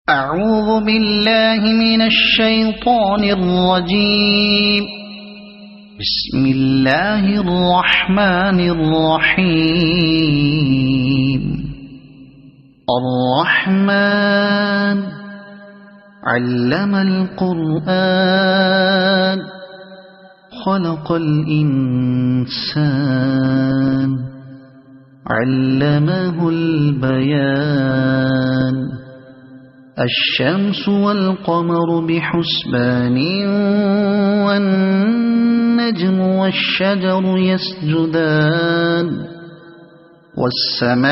أعوذ بالله من الشيطان الرجيم. بسم الله الرحمن الرحيم. الرحمن علم القرآن خلق الإنسان علمه البيان. الشمس والقمر بحسبان والنجم والشجر يسجدان. والسماء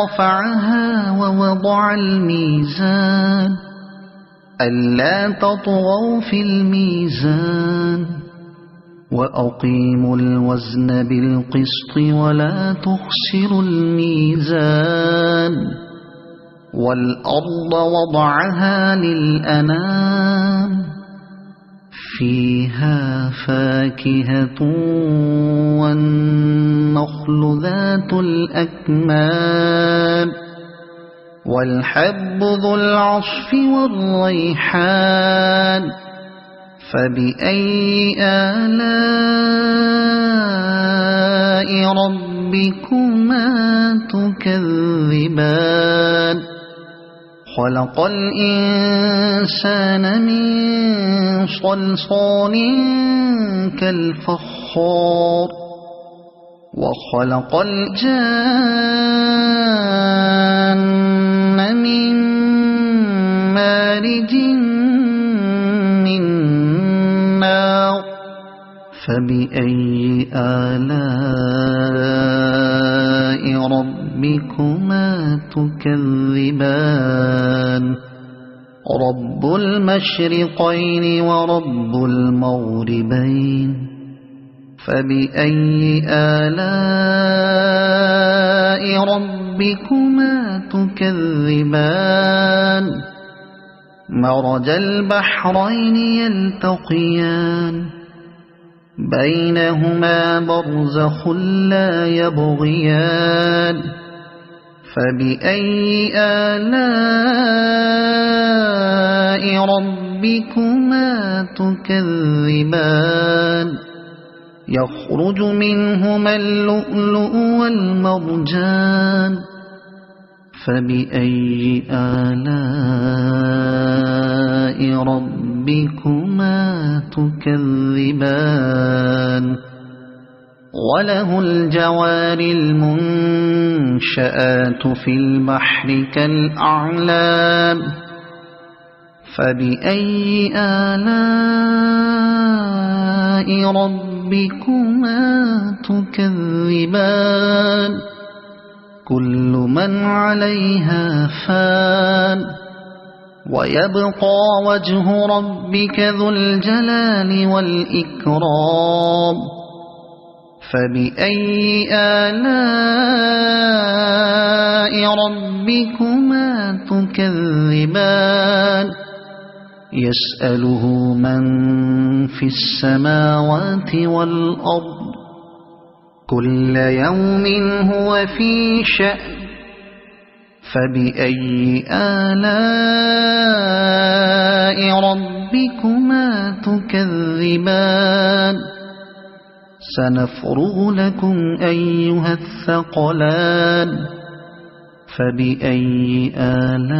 رفعها ووضع الميزان ألا تطغوا في الميزان وأقيموا الوزن بالقسط ولا تخسروا الميزان. والأرض وضعها للأنام فيها فاكهة والنخل ذات الأكمام والحب ذو العصف والريحان. فبأي آلاء ربكما تكذبان. خلق الإنسان من صلصال كالفخار وخلق الجان من مارج من نار. فبأي آلاء ربكما تكذبان. رب المشرقين ورب المغربين. فبأي آلاء ربكما تكذبان. مرج البحرين يلتقيان بينهما برزخ لا يبغيان. فبأي آلاء ربكما تكذبان. يخرج منهما اللؤلؤ والمرجان. فبأي آلاء ربكما تكذبان. وله الجوار المنشآت في البحر كالأعلام. فبأي آلاء ربكما تكذبان. كل من عليها فان ويبقى وجه ربك ذو الجلال والإكرام. فبأي آلاء ربكما تكذبان. يسأله من في السماوات والأرض كل يوم هو في شأن. فبأي آلاء ربكما تكذبان. سنفرغ لكم أيها الثقلان. فبأي آلاء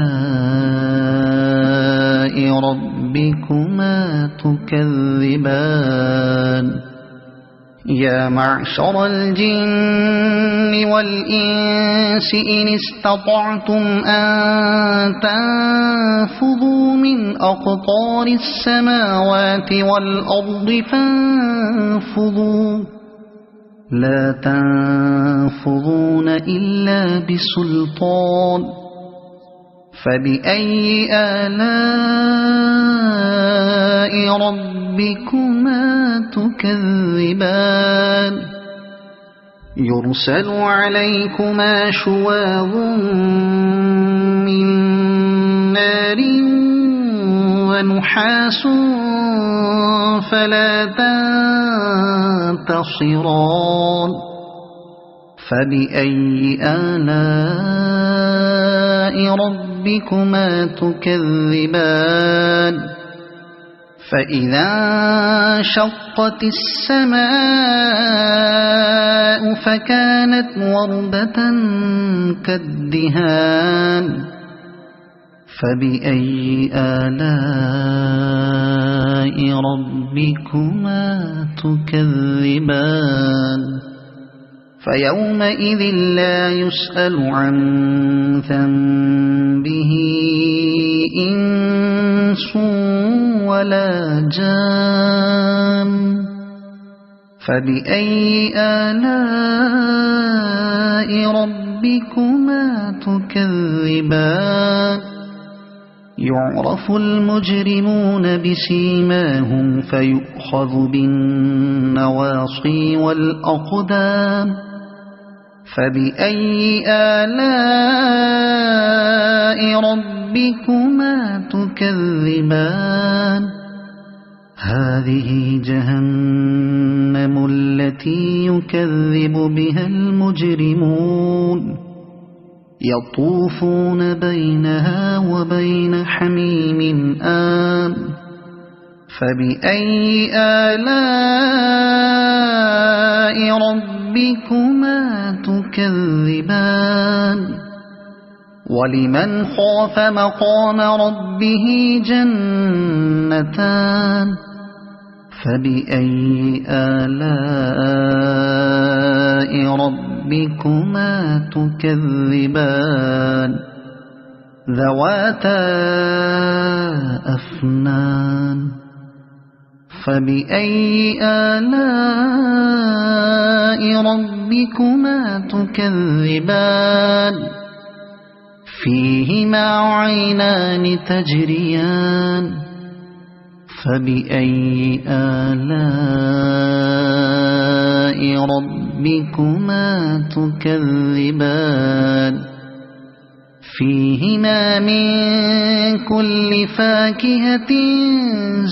ربكما تكذبان. يا معشر الجن والإنس إن استطعتم أن تنفذوا من أقطار السماوات والأرض فانفذوا لا تنفذون إلا بسلطان. فبأي آلاء ربكما تكذبان. يرسل عليكما شواظ من نار ونحاس فلا تنتصران. فبأي آلاء ربكما تكذبان فإذا انشقت السماء فكانت وردة كالدهان فبأي آلاء ربكما تكذبان فيومئذ لا يسأل عن ذنبه إنس ولا جان فبأي آلاء ربكما تكذبان يعرف المجرمون بسيماهم فيؤخذ بالنواصي والأقدام فبأي آلاء ربكما تكذبان هذه جهنم التي يكذب بها المجرمون يطوفون بينها وبين حميم آن فبأي آلاء ربكما تكذبان ولمن خاف مقام ربه جنتان فبأي آلاء ربكما تكذبان ذواتا أفنان فبأي آلاء ربكما تكذبان فيهما عينان تجريان فبأي آلاء ربكما تكذبان فيهما من كل فاكهة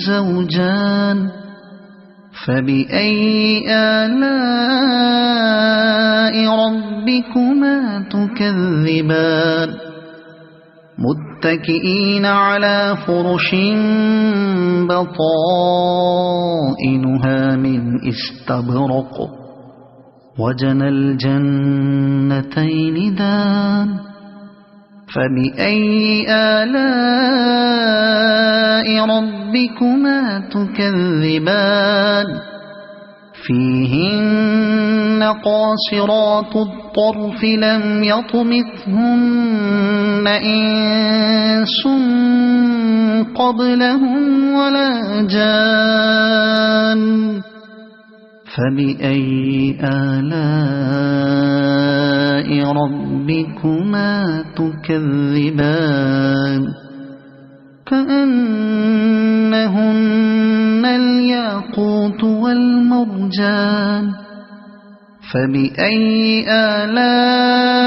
زوجان فبأي آلاء ربكما تكذبان متكئين على فرش بطائنها من استبرق وجنى الجنتين دان فبأي آلاء ربكما تكذبان فيهن قاصرات الطرف لم يطمثهن إنس قبلهم ولا جان فبأي آلاء ربكما تكذبان كأنهن الياقوت والمرجان فبأي آلاء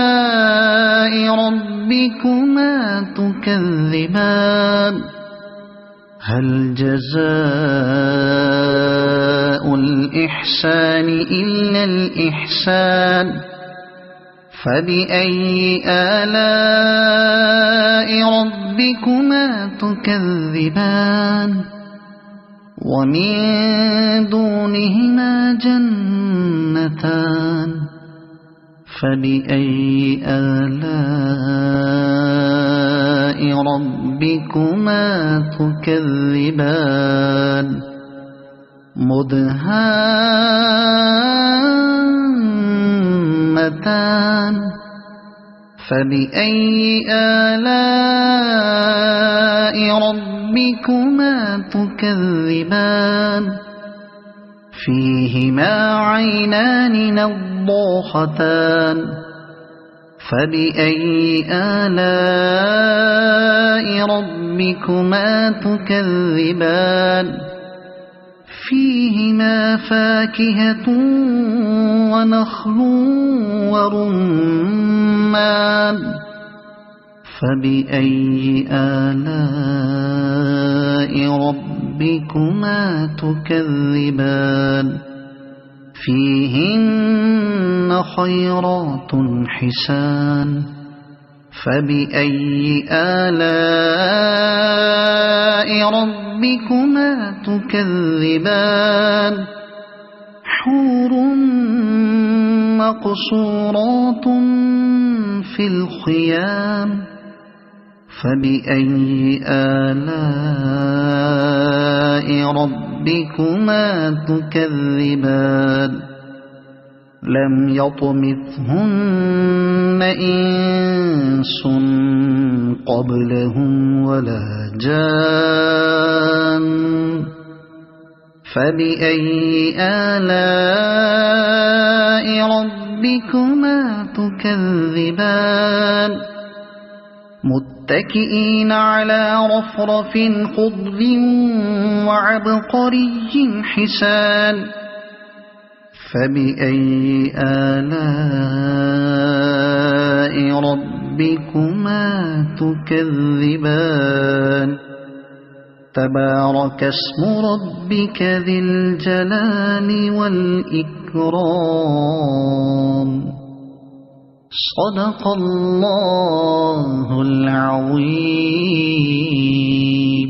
ربكما تكذبان هل جزاء الإحسان إلا الإحسان فبأي آلاء ربكما تكذبان ومن دونهما جنتان فبأي آلاء ربكما تكذبان مدهامتان فبأي آلاء ربكما تكذبان فيهما عينان نضاختان فبأي آلاء ربكما تكذبان فيهما فاكهة ونخل ورمان فبأي آلاء ربكما تكذبان فيهن خيرات حسان فبأي آلاء ربكما تكذبان حور مقصورات في الخيام فبأي آلاء ربكما تكذبان لم يطمثهن إنس قبلهم ولا جان فبأي آلاء ربكما تكذبان متكئين على رفرف خضر وعبقري حسان فبأي آلاء ربكما تكذبان تبارك اسم ربك ذي الجلال والإكرام صدق الله العظيم.